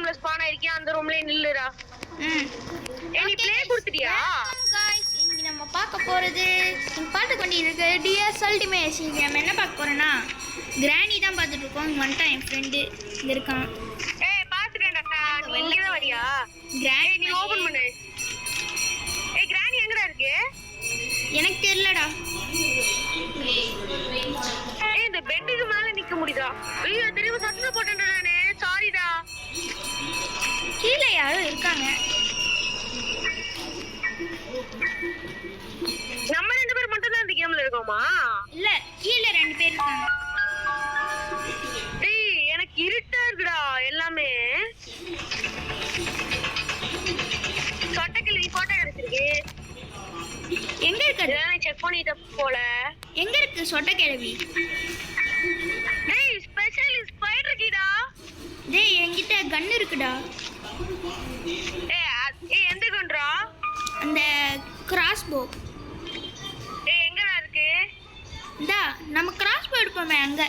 ரூம்ல ஸ்பான் ஆயிருக்கியா அந்த ரூம்லயே நில்லுடா. நீ ப்ளே கொடுத்துட்டியா? गाइस இன்னைக்கு நம்ம பார்க்க போறது பாட்டு கொண்டு இருக்கு டிஎஸ் அல்டிமேட். நம்ம என்ன பார்க்க போறோம்னா கிரானி தான் பார்த்துட்டு இருக்கோம். ஒன் டைம் ஃப்ரெண்ட் இங்க இருக்கான். ஏய் பாத்துட்டேன்டா. நீ இங்க தான் வரியா? கிரானி நீ ஓபன் பண்ணு. ஏய் கிரானி எங்கடா இருக்கு? எனக்கு தெரியலடா. ஏய் இந்த பெட்டுக்கு மேல நிக்க முடியுதா? ஐயோ தெரியுமா சத்தம் போட்டேன்டா நானே. சாரிடா. கீழே யாரோ இருக்காங்க. நம்ம ரெண்டு பேர் மட்டும் தான் இந்த கேம்ல இருக்கோமா? இல்ல கீழே ரெண்டு பேர் இருக்காங்க. டேய் எனக்கு இருட்டா இருக்குடா எல்லாமே. சொட்டக்கிளி போட்டோ கிடைச்சிருக்கு. எங்க இருக்கு? நான் செக் பண்ணிட்ட போல. எங்க இருக்கு சொட்ட கிழவி? டேய் ஸ்பெஷல் ஸ்பைடர் கீடா. டேய் என்கிட்ட கன் இருக்குடா. ஏய் எந்த கன்டா? அந்த கிராஸ்போ. ஏய் எங்கடா இருக்கு? இந்தா நம்ம கிராஸ்போ எடுப்போமே அங்க.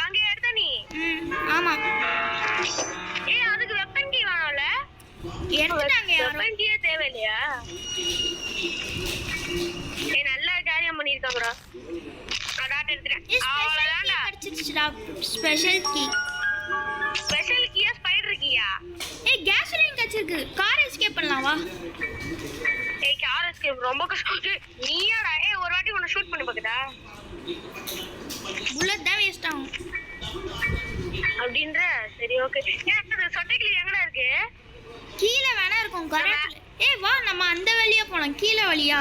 அங்க எடுத்த நீ? ஆமா. ஏய் அதுக்கு வெப்பன் கீ வேணும்ல? எடுத்துட்டாங்க யாரோ. வெப்பன் கீயே தேவையில்லையா? ஏய் நல்லா காரியம் பண்ணிருக்காங்கடா. நான் டாட் எடுத்துறேன். அவ்வளவுதான்டா. அடிச்சிடுச்சுடா ஸ்பெஷல் கீ. ஸ்பெஷல் கீயா ஸ்பைடர் கீயா? ஏய் கேஸ்லின் கச்சிருக்கு. கார் எஸ்கேப் பண்ணலாம் வா. ஏய் கார் எஸ்கேப் ரொம்ப கஷ்டம். நீயாடா? ஏய் ஒரு வாட்டி உன்னை ஷூட் பண்ணி பாக்கடா. புல்லட் தான் வேஸ்ட் ஆகும். அப்படின்ற சரி ஓகே. ஏய் அந்த சொட்டைக்கிளி எங்கடா இருக்கு? கீழே வேணா இருக்கும் கரெக்ட். ஏய் வா நம்ம அந்த வழியா போலாம். கீழே வழியா?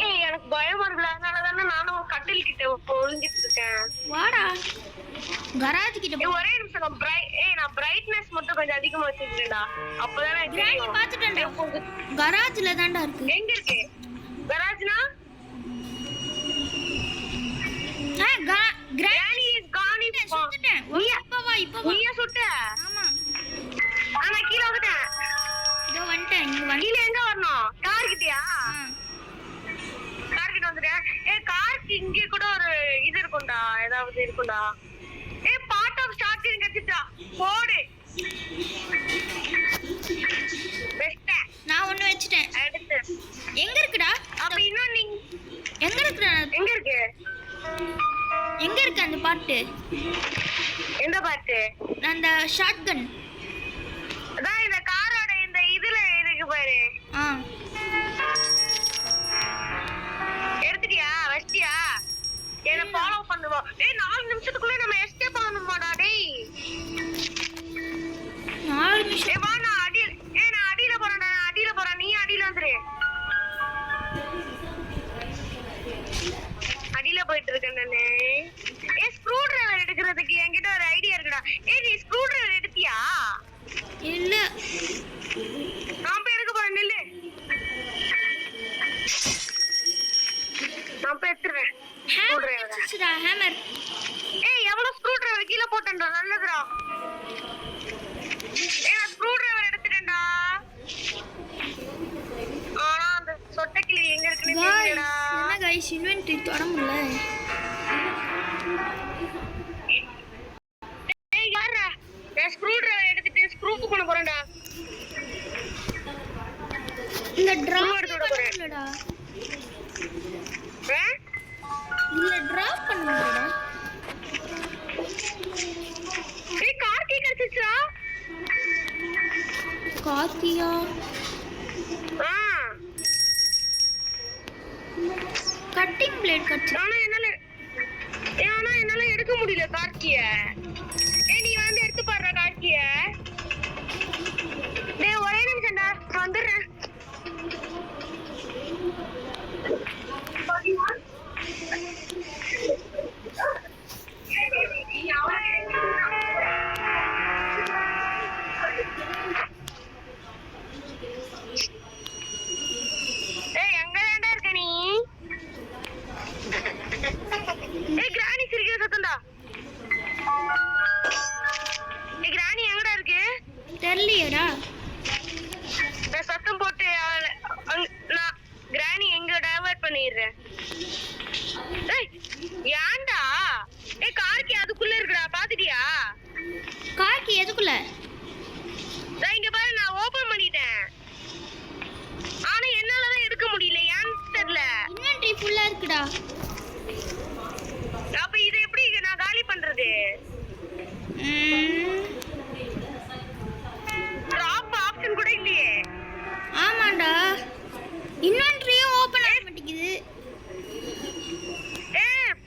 ஏய் எனக்கு பயமா இருக்குல. அதனால தானே நானும் கட்டில் கிட்ட ஒளிஞ்சிட்டு இருக்கேன். வாடா கராஜ் கிட்ட போ. ஒரே நிமிஷம் நான் பிரைட்னஸ் மட்டும் கொஞ்சம் அதிகமா வச்சிருக்கேன்டா. அப்பதானே கிரானி பாத்துட்டேன்டா. கராஜ்ல தான்டா இருக்கு. எங்க இருக்கு? கராஜ்னா? கிரானி இஸ் கான் இஸ் சுட்டுட்டேன். இப்ப வா இப்ப வா. நீயா சுட்ட? ஆமா. நான் கீழ வந்துட்டேன். இதோ வந்துட்டேன். இங்க வந்து கீழ எங்க வரணும்? கார் கிட்டயா? கார் கிட்ட வந்துட்டேன். ஏய் காருக்கு இங்க கூட ஒரு இது இருக்கும்டா. ஏதாவது இருக்கும்டா. ஏய் பார்ட் ஆஃப் ஸ்டார்டிங் கட்டிட்டா. போடு. பெஸ்ட். நான் ஒன்னு வச்சிட்டேன். அடுத்து எங்க இருக்குடா? அப்ப இன்னும் நீ எங்க இருக்குடா? எங்க இருக்கு? எங்க இருக்கு அந்த பாட்டு? எந்த பாட்டு? அந்த ஷாட்கன். அதான் இந்த காரோட இந்த இதுல இருக்கு பாரு. எடுத்துட்டியா? வச்சிட்டியா? என்ன ஃபாலோ பண்ணுவா. ஏய் 4 நிமிஷத்துக்குள்ள நம்ம எஸ்கேப் பண்ணனுமாடா டேய். 4 நிமிஷம். ஏய் வா நான் அடியில போறேன்டா. நான் அடியில போறேன். நீ அடியில வந்துரு. அடியில போயிட்டு இருக்கேன் நானு. ஏய் ஸ்க்ரூ டிரைவர் எடுக்கிறதுக்கு என்கிட்ட ஒரு ஐடியா இருக்குடா. ஏய் நீ ஸ்க்ரூ டிரைவர் எடுத்தியா? இல்ல. நான் போய் எடுக்க போறேன். நில்லு. நான் போய் எடுத்துறேன். Screwdriver. ஹேமர். ஏய் எவ்வளவு ஸ்க்ரூ டிரைவர் கீழ போட்டேன்டா. நல்லதுடா. ஏய் நான் ஸ்க்ரூ டிரைவர் எடுத்துட்டேன்டா. ஆனா அந்த சொட்டைக்கிளி எங்க இருக்குன்னு தெரியலடா. என்ன गाइस இன்வென்டரி தொட முடியல. ஏய் யாரா? நான் ஸ்க்ரூ டிரைவர் எடுத்துட்டு ஸ்க்ரூ பண்ண போறேன்டா. இந்த டிராப் பண்ணலடா. இல்ல டிராப் பண்ணலடா. ஏய் கார் கீ கிடைச்சிச்சா? கார்த்தியா? கட்டிங் பிளேட் கட்சி. ஆனா என்னால எடுக்க முடியல கார்த்திய. ஏய் நீ வந்து எடுத்து பாருடா கார்த்திய. டேய் ஒரே நிமிஷம்டா. நான் வந்துறேன். ஏய் எங்கடா இருக்க நீ? ஏய் கிரானி சிரிக்கிற சத்தம்டா. ஏய் கிரானி எங்கடா இருக்கு? தெரியலையேடா. நான் சத்தம் கொடுக்கல. இங்க பாரு, நான் ஓபன் பண்ணிட்டேன். ஆனா என்னால தான் எடுக்க முடியல, ஏன்னு தெரியல. இன்வென்டரி ஃபுல்லா இருக்குடா. அப்ப இதை எப்படி நான் காலி பண்றது? டிராப் ஆப்ஷன் கூட இல்லையே. ஆமாண்டா, இன்வென்டரியும் ஓபன் ஆக மாட்டேங்குது.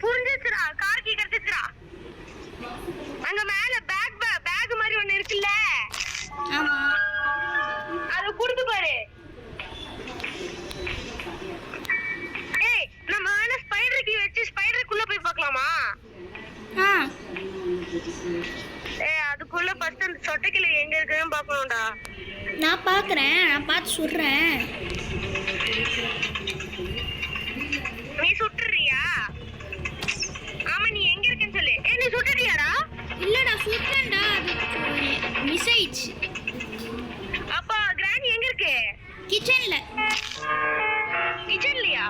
புரிஞ்சிச்சுடா, கார் கீ கிடைச்சிச்சுடா. அங்க மேல பேக் மாதிரி ஒண்ணு இருக்குல்ல, ஆமா, அத குடுத்து பாரு. நம்ம வேணா ஸ்பைடர் கீ வச்சு ஸ்பைடருக்குள்ள போய் பார்க்கலாமா? அதுக்குள்ள ஃபர்ஸ்ட் அந்த சொட்டைக்கிளி எங்க இருக்குன்னு பார்க்கணும்டா. நான் பார்க்கறேன், நான் பார்த்து சொல்றேன். நீ சுட்டுறியா? ஆமா, நீ எங்க இருக்கன்னு சொல்லு. நீ சுட்டுறியாடா? இல்லடா, சுட்டேன்டா, அது மிஸ் ஆயிடுச்சு. அப்ப கிராணி எங்க இருக்கு? கிச்சன்ல. கிச்சன்லயா?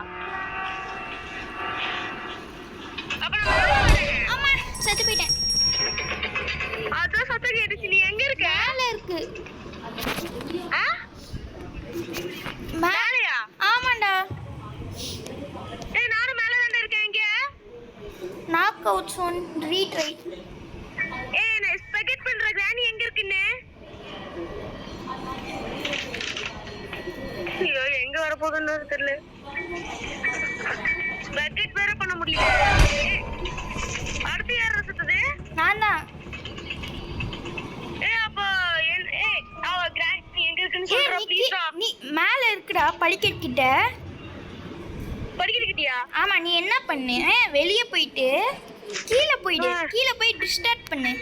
அப்ப நான் ஆமா, செத்து போயிட்டேன். அதான் சத்தம் கேட்டுச்சு. நீ எங்க இருக்க? மேல இருக்கு. மேலையா? ஆமாண்டா. நானும் மேல தானே இருக்கேன். இங்க நாக் அவுட் சோன் ரீட்ரை. நான் ஸ்பெகட் பண்ற கிராணி எங்க இருக்குன்னு. ஐயோ, எங்க வர போகுதுன்னு தெரியல. ஸ்பெகட் வேற பண்ண முடியல. அடுத்து யார் சுத்துது? நான் தான். அப்ப அவ கிராணி எங்க இருக்குன்னு சொல்றா ப்ளீஸ். நீ மேல இருக்குடா, படிக்கட் கிட்ட. படிக்கிட்டியா? ஆமா, நீ என்ன பண்ணு, வெளிய போயிட்டு கீழ போயிடு. கீழ போய் டிஸ்ட்ராக்ட் பண்ணு.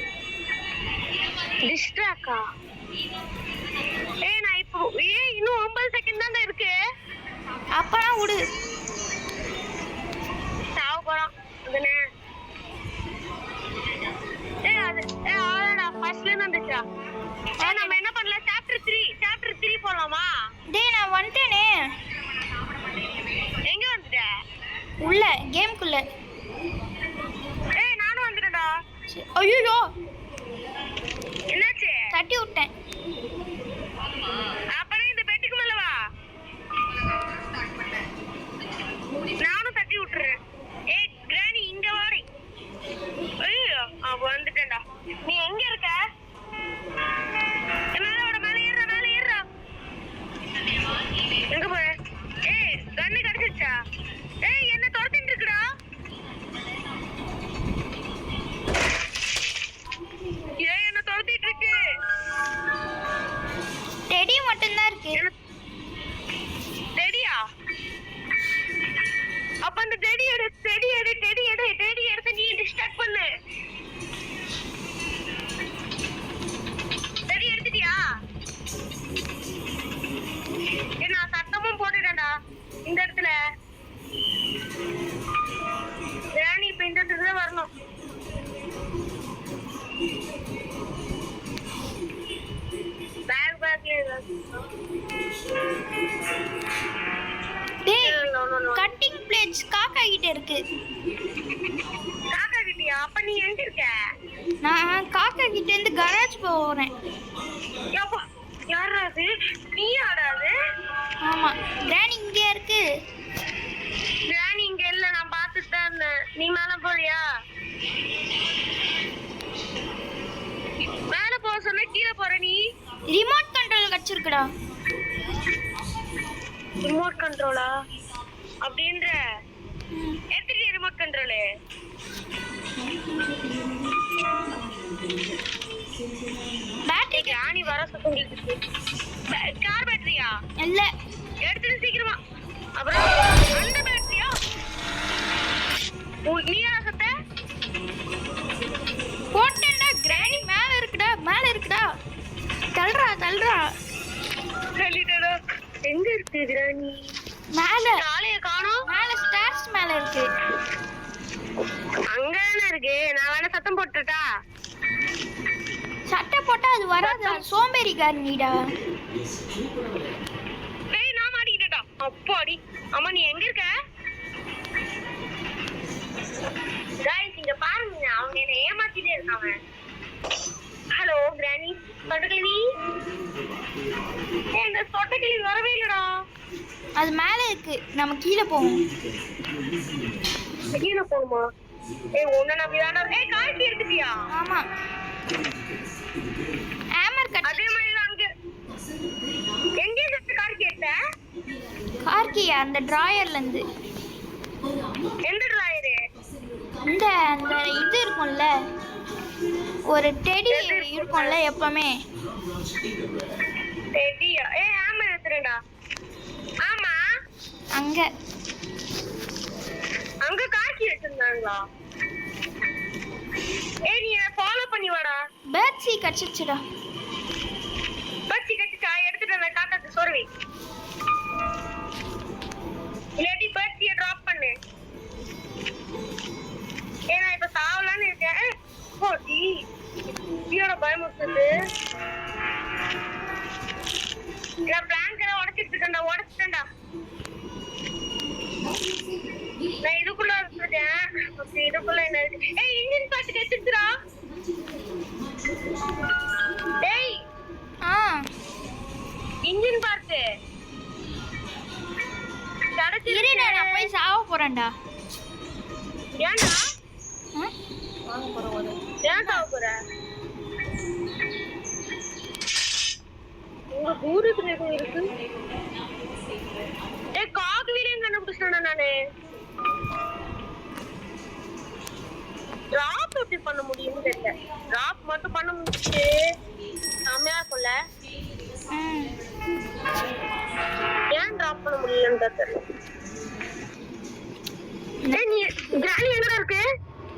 டிஸ்ட்ராக்டா? நான் இப்போ இன்னும் 9 செகண்ட் தான் இருக்கு. அப்பனா விடு. சாவ போறோம் அதுனே. அது அவ்வளோடா, ஃபர்ஸ்ட்ல இருந்து வந்துச்சா? நம்ம என்ன பண்ணலாம்? சாப்டர் 3 போலாமா? டேய், நான் வந்துட்டேனே. எங்க வந்துட்ட? உள்ள கேம்க்குள்ள. நானும் வந்துட்டேன்டா. ஐயோ, என்னாச்சு? தட்டி விட்டேன். அப்பனா இந்த பெட்டுக்கு மேல வா. நானும் தட்டி விட்டுறேன். கிராணி இங்க வாடி. ஐயோ, வந்துட்டேன்டா. நீ எங்க இருக்க? மேல ஏறுறா. எங்க போற? கண்ணு கிடைச்சிருச்சா? என்ன துரத்திட்டு இருக்குடா. என்ன துரத்திட்டு இருக்கு? டெடி மட்டும்தான் இருக்கு. டெடியா? அப்ப அந்த டெடி எடுத்து நீ டிஸ்ட்ராக்ட் பண்ணு. டெடி எடுத்துட்டியா? நான் சத்தமும் போட்டுட்டேன்டா இந்த இடத்துல. ராணி இப்ப இந்த இடத்துல வரணும். டேய், கட்டிங் பிளேட்ஸ் காக்கா கிட்ட இருக்கு. காக்கா கிட்டியா? அப்ப நீ எங்க இருக்க? நான் காக்கா கிட்ட இருந்து கராஜ் போறேன். யாரா அது? நீ ஆடாது? ஆமா, கிராணி இங்க இருக்கு. கிராணி இங்க இல்ல, நான் பாத்துட்டு தான் இருந்தேன். நீ மேல போறியா? மேல போக சொன்னா கீழே போற நீ. Remote control கச்சிருக்குடா. ரிமோட் கண்ட்ரோலா அப்படின்ற? எடுத்துட்டு ரிமோட் கண்ட்ரோலு. பேட்டரி கிராணி வர சத்தம் கேக்குது. கார் பேட்டரியா? இல்ல, எடுத்துட்டு சீக்கிரமா. அப்புறம் அந்த பேட்டரியா? நீ யாரா சத்த? போட்டேன்டா. கிராணி மேல இருக்குடா. தள்ளுறா. சொல்லிட்டடா. எங்க இருக்கு கிராணி? மேல. நாளைய காணோம். மேல ஸ்டார்ஸ் மேல இருக்கு. அங்கதானே இருக்கு. நான் வேணா சத்தம் போட்டுட்டா? சட்டை போட்டா அது வராது. சோம்பேறி காரணிடா. நான் மாட்டிக்கிட்டா. அப்பாடி. அம்மா, நீ எங்க இருக்க? காய்ஸ், இங்க பாருங்க, அவங்க என்ன ஏமாத்திட்டே இருக்காங்க. ஹலோ கிராணி சொட்டக்கிளி. இந்த சொட்டக்கிளி வரவே இல்லடா. அது மேலே இருக்கு, நம்ம கீழே போவோம். கீழே போகணுமா? உன்னை நம்பிதானா? காய்ச்சி எடுத்துட்டியா? ஆமா, ஹேமர் கட். அதே மாதிரி தான் அங்க எங்கே காய்ச்சி எடுத்த? கார்கியா அந்த டிராயர்ல இருந்து. எந்த டிராயரு? இந்த அந்த இது இருக்கும்ல, ஒரு டெடி இருக்கும்ல எப்பவுமே. டெடியா? ஹேமர் எடுத்துறேன்டா. ஆமா, அங்க அங்க காய்ச்சி எடுத்துருந்தாங்களா? நீ என்ன ஃபாலோ பண்ணி வாடா. பேட்சி கடிச்சிச்சுடா. பச்சி கச்சிச்சா எடுத்துட்டு வந்த காக்காக்கு சொருவி. இல்லாட்டி பச்சியை டிராப் பண்ணு. நான் இப்ப சாவலான்னு இருக்கேன். போட்டி இப்படியோட பயமுறுத்துது. நான் பிளாங்க் எல்லாம் உடச்சிட்டு இருக்கேன்டா. உடச்சிட்டேன்டா. நான் இதுக்குள்ள இருக்கேன். இதுக்குள்ள என்ன இருக்கு? இன்ஜின் பாட்டு கெடுத்துடா. டேய் இன்ஜின் பாட்டு இருடா, நான் போய் சாவ போறேன்டா. ஏன்டா? ஏன் சாவ போற? உங்க தூரத்துல இருக்கு. காகுவிலையும் கண்டுபிடிச்சா நானு. டிராப் எப்படி பண்ண முடியும்னு தெரியல. டிராப் மட்டும் பண்ண முடிச்சு செம்மையா இருக்கும்ல. ஏன் டிராப் பண்ண முடியலன்னு தெரியல. நீ கிராணி எங்கடா இருக்கு?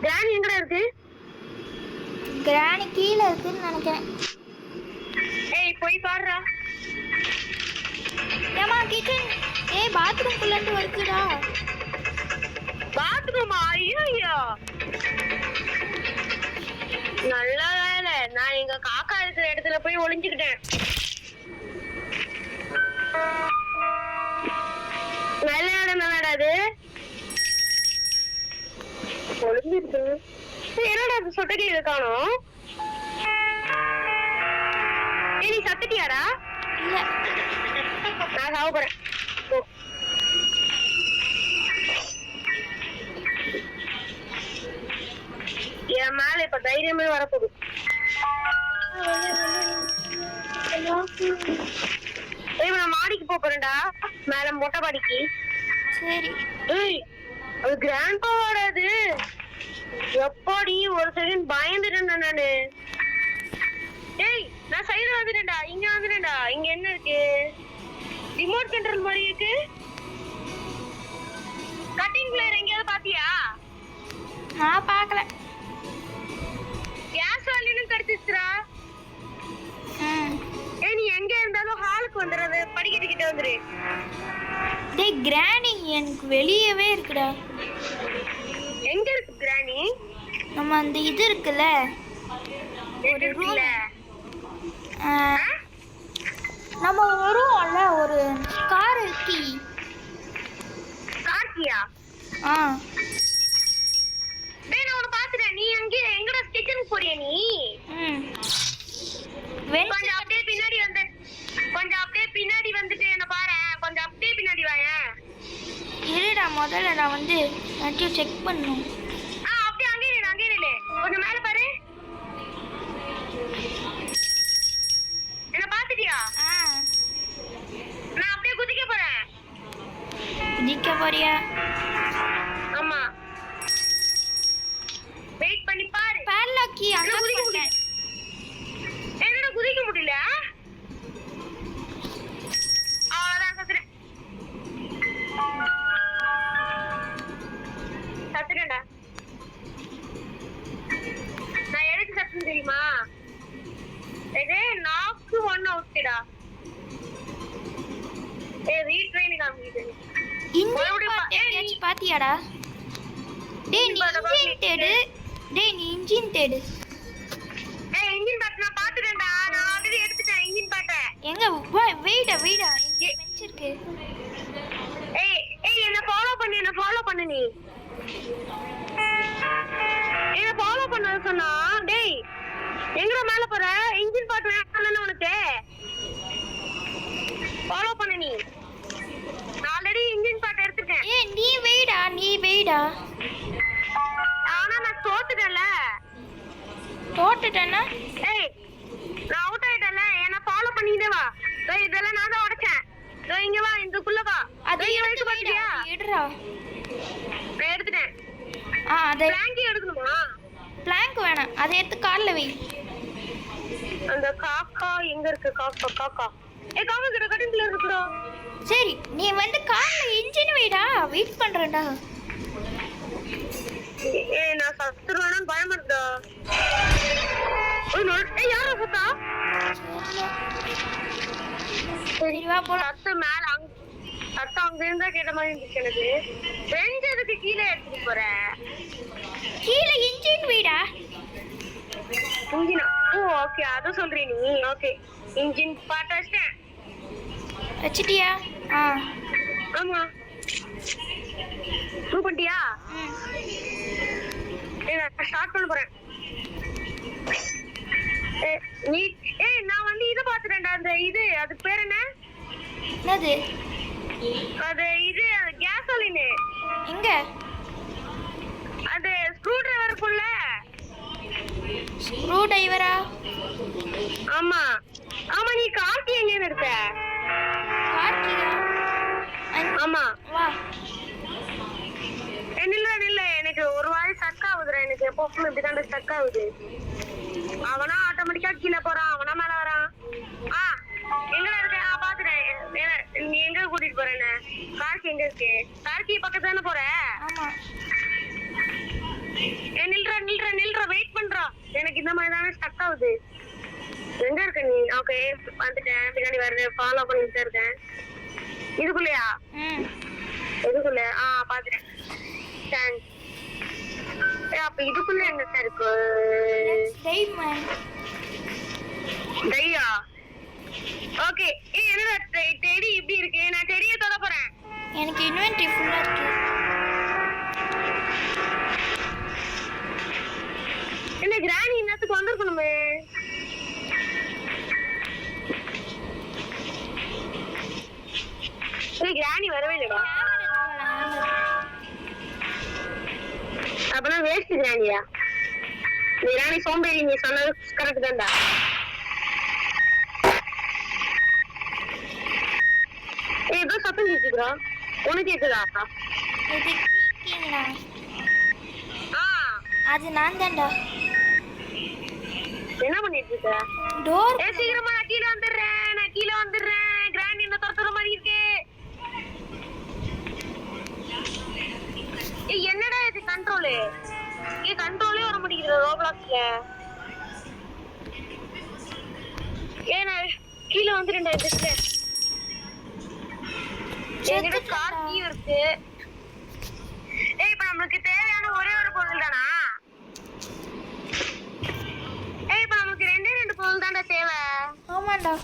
கிராணி எங்கடா இருக்கு? கிராணி கீழே இருக்குன்னு நினைக்கிறேன். போய் பாருடா. ஏமா கிச்சன் பாத்ரூம் குள்ளந்து வருதுடா. பாத்ரூமா? ஐயோ நல்ல வேலை நான் எங்க காக்கா இருக்கிற இடத்துல போய் ஒளிஞ்சுக்கிட்டேன். நல்ல இடம் தானடா அது. ஒளிஞ்சிருக்கு. என்னடா அது சொட்டக்கிளி காணோம்? நீ சத்துட்டியாடா? இல்ல, நான் சாவ போறேன். என் மேல இப்ப தைரியமே வரப்போகுது. நான் மாடிக்கு போறேன்டா. மேல மொட்டை மாடிக்கு. சரி. அது கிராண்ட் பாவோட அது. எப்படி ஒரு செகண்ட் பயந்துட்டேன் நானு. நான் சைடு வந்துட்டேன்டா. இங்க வந்துட்டேன்டா. இங்க என்ன இருக்கு? ரிமோட் கண்ட்ரோல் மாதிரி இருக்கு. கட்டிங் பிளேயர் எங்கேயாவது பாத்தியா? நான் பார்க்கல. கேஸ் வாலியும் கிடைச்சிச்சுடா. நீ எங்க இருந்தாலும் ஹாலுக்கு வந்துடுறது. படிக்கட்டு கிட்ட வந்துரு. டேய் கிராணி எனக்கு வெளியவே இருக்குடா. எங்க இருக்கு கிராணி? நம்ம அந்த இது இருக்குல்ல, ஒரு ரூம்ல நம்ம வருவோம்ல, ஒரு கார் கீ. கார் கீயா? டேய் நான் உன்னை பாத்துட்டேன். நீ எங்கடா கிச்சனுக்கு போறியா நீ? கொஞ்சம் அப்படியே பின்னாடி வந்து, கொஞ்சம் அப்படியே பின்னாடி வந்துட்டு என்ன பாரு. கொஞ்சம் அப்படியே பின்னாடி வாயேன். இருடா, முதல்ல நான் வந்து எல்லாத்தையும் செக் பண்ணணும். அப்படியே அங்கே நில்லு. அங்கே நில்லு. கொஞ்சம் மேல பாரு. என்ன பாத்துட்டியா? நான் அப்படியே குதிக்க போறேன். குதிக்க போறியா? ஆமா, வெயிட் பண்ணி பாரு. பாட்லாக்கி அங்க குதிக்க முடியல. என்னடா குதிக்க முடியல? அவ்வளவுதான் சத்துறேன். சத்துறேன்டா. நான் எதுக்கு சத்துன்னு தெரியுமா? இது நாக்கு ஒன்னு அவுட்டுடா. ரீட்ரெயின் காமிக்குது. இன்ஜின் பாத்தியாடா? டேய் நீ இன்ஜின் தேடு. இன்ஜின் பாட் நான் பாத்துட்டேன்டா. நான் ஆல்ரெடி எடுத்துட்டேன் இன்ஜின் பாட்ட. எங்க வெயிடா எங்க வெச்சிருக்கு? என்ன ஃபாலோ பண்ணு நீ. என்ன ஃபாலோ பண்ண சொன்னா. டேய் எங்கடா மேல போற? இன்ஜின் பார்ட் வேணும்னு உனக்கு ஃபாலோ பண்ண நீ. நான் ஆல்ரெடி இன்ஜின் பார்ட் எடுத்துட்டேன். நீ வெயிடா. ஆனா நான் தோத்துட்டேன்ல. தோத்துட்டேன்னா? ஏய் நான் அவுட் ஆயிட்டேன்ல. என்ன ஃபாலோ பண்ணிட்டே வா. இதெல்லாம் நான் தான் உடைச்சேன். இங்க வா, இதுக்குள்ள வா. அது எடுத்து பாத்தியா? எடுறா. நான் எடுத்துட்டேன். அத பிளாங்கி எடுக்கணுமா? பிளாங்க் வேணாம். அதை எடுத்து கால்ல வை. அந்த காக்கா எங்க இருக்கு? காக்கா காக்கா கிட்ட கட்டிங்ல இருக்குடா. சரி நீ வந்து கால்ல இன்ஜின் வைடா. வெயிட் பண்றேன்டா. நான் சத்துருவேன்னு பயமா இருக்குடா. யாரா சத்தா? சரி வா போலாம். சத்து மேல சத்தம் அங்க இருந்தா கேட்ட மாதிரி இருந்துச்சு எனக்கு. ரெண்டு எதுக்கு கீழே எடுத்துட்டு போற? கீழே இன்ஜின் வைடா. இன்ஜினா? ஓ ஓகே, அது சொல்றீ நீ. ஓகே, இன்ஜின் பார்ட் வச்சிட்டேன். வச்சிட்டியா? ஆமா. ப்ரூவ் பண்ணிட்டியா? நான் ஸ்டார்ட் பண்ண போறேன். நீ நான் வந்து இத பாத்துட்டேன்டா. அந்த இது அது பேர் என்ன? என்னது? அது இது கேசோலின். எங்க? அது ஸ்க்ரூ டிரைவர் இருக்குல்ல? ஸ்க்ரூ டிரைவரா? ஆமா ஆமா. நீ கார்த்தி எங்க எடுத்த? கார்த்தியா? ஆமா. வா. இல்ல எனக்கு ஒரு வாரி ஸ்டக் ஆகுதுடா. எனக்கு எப்பவும் இப்படிதான் ஸ்டக் ஆகுது. அவனா ஆட்டோமேட்டிக்கா கீழே போறான், அவனா மேல வரான். எங்கடா இருக்க? பாத்துட்டேன். நீ எங்க கூட்டிட்டு போற? என்ன கார்த்தி எங்க இருக்கு? கார்த்தி பக்கத்துல தானே போற? ஆமா. நில்றா வெயிட் பண்றா. எனக்கு இந்த மாதிரி தானே ஸ்டக் ஆகுது. எங்க இருக்க நீ? ஓகே வந்துட்டேன். பின்னாடி வருது. ஃபாலோ பண்ணிட்டு இருக்கேன். இதுக்குள்ளயா? இதுக்குள்ள? பாத்துட்டேன். அப்ப இதுக்குள்ள என்ன இருக்கு? டையா? ஓகே. என்னடா டெடி இப்படி இருக்கு? நான் டெடியை தொட போறேன். எனக்கு இன்வென்டரி ஃபுல்லா இருக்கு. என்ன கிராணி இன்னத்துக்கு வந்திருக்கணுமே. கிராணி வரவே இல்லடா. அப்பனா வேஸ்ட் கிராணியா? கிராணி சோம்பேறி. நீ சொன்னது கரெக்ட் தான்டா. ஏதோ சத்தம் கேக்குதுடா. உனக்கு கேக்குதா? அது நான் தான்டா. என்ன பண்ணிட்டு இருக்க? டோர். சீக்கிரமா நான் கீழே வந்துடுறேன். கிராண்ட் என்ன துரத்துற மாதிரி இருக்கு. என்னடா இது கண்ட்ரோலு? கண்ட்ரோலே வர மாட்டேங்குது ரோப்ளாக்ஸ்ல. நான் கீழே வந்துட்டேன்டா. இதுல என்கிட்ட கார் கீ இருக்கு. இப்ப நமக்கு தேவையான ஒரே ஒரு பொருள் தானா? இப்ப நமக்கு ரெண்டு பொருள் தான்டா தேவை. ஆமாண்டா.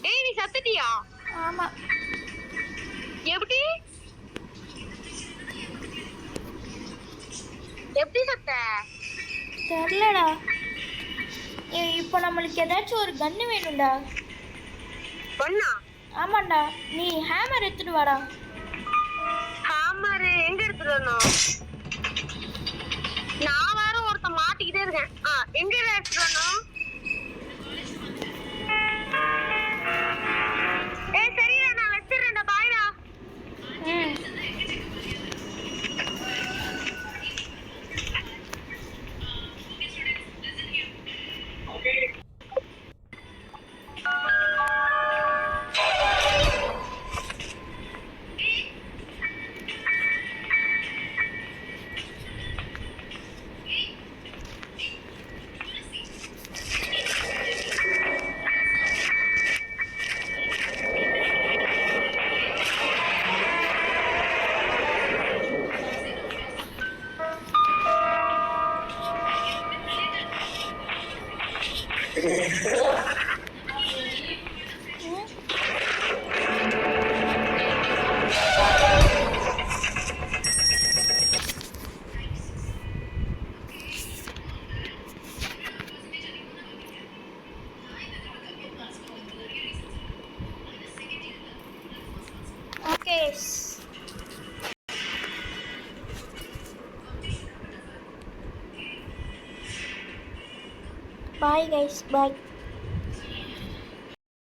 நீ சத்துட்டியா? ஆமா. எப்படி சத்த? தெரியலடா. இப்போ நம்மளுக்கு ஏதாச்சும் ஒரு கன்னு வேணும்டா. கன்னா? ஆமாண்டா. நீ ஹேமர் எடுத்துட்டு வாடா. ஹேமர் எங்க எடுத்துட்டு வரணும்? நான் வேற ஒருத்த மாட்டிக்கிட்டே இருக்கேன். எங்க எடுத்துட்டு வரணும்? சரிடா, நான் வச்சிடுறேன்டா. பாய்டா. கைஸ். பாய் கைஸ், பாய்.